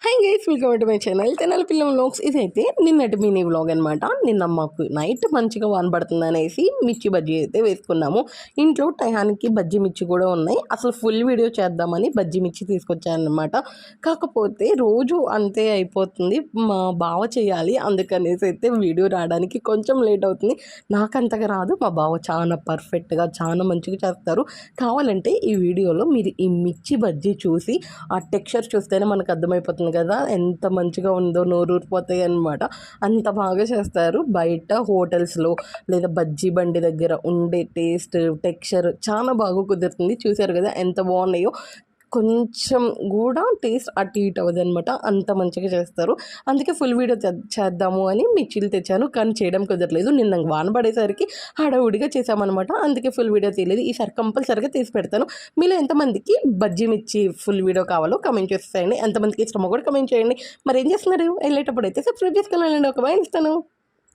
Hi guys, welcome to my channel Tenali పిల్లం vlogs. ఇదైతే నిన్నటి మినీ వ్లాగ్ అనమాట. నిన్న మాకు నైట్ మంచిగా వాన పడుతుంది అనేసి మిర్చి బజ్జీ అయితే వేసుకున్నాము. ఇంట్లో టయానికి బజ్జీ మిర్చి కూడా ఉన్నాయి. అసలు ఫుల్ వీడియో చేద్దామని బజ్జీ మిర్చి తీసుకొచ్చానమాట. కాకపోతే రోజు అంతే అయిపోతుంది, మా బావ చేయాలి, అందుకనేసి అయితే వీడియో రావడానికి కొంచెం లేట్ అవుతుంది. నాకు అంతగా రాదు, మా బావ చాలా పర్ఫెక్ట్గా చాలా మంచిగా చేస్తారు. కావాలంటే ఈ వీడియోలో మీరు ఈ మిర్చి బజ్జీ చూసి ఆ టెక్స్చర్ చూస్తేనే మనకు అర్థమైపోతుంది కదా ఎంత మంచిగా ఉందో, నోరూరిపోతాయి అనమాట. అంత బాగా చేస్తారు. బయట హోటల్స్లో లేదా బజ్జీ బండి దగ్గర ఉండే టేస్ట్ టెక్స్చర్ చాలా బాగా కుదురుతుంది. చూసారు కదా ఎంత బాగున్నాయో. కొంచెం కూడా టేస్ట్ అటు ఇటు అవ్వదు అనమాట, అంత మంచిగా చేస్తారు. అందుకే ఫుల్ వీడియో చేద్దాము అని మిర్చీలు తెచ్చాను, కానీ చేయడం కుదరలేదు. నిన్న వాన పడేసరికి హడావుడిగా చేసామన్నమాట. అందుకే ఫుల్ వీడియో తీయలేదు. ఈసారి కంపల్సరీగా తీసి పెడతాను. మీలో ఎంతమందికి బజ్జీ మిర్చి ఫుల్ వీడియో కావాలో కమెంట్ చేసేయండి. ఎంతమందికి ఇష్టమో కూడా కమెంట్ చేయండి. మరి ఏం చేస్తున్నారు? వెళ్ళేటప్పుడు అయితే సబ్స్క్రైబ్ చేసుకోవాలండి. ఒక బాయ్ ఇస్తాను.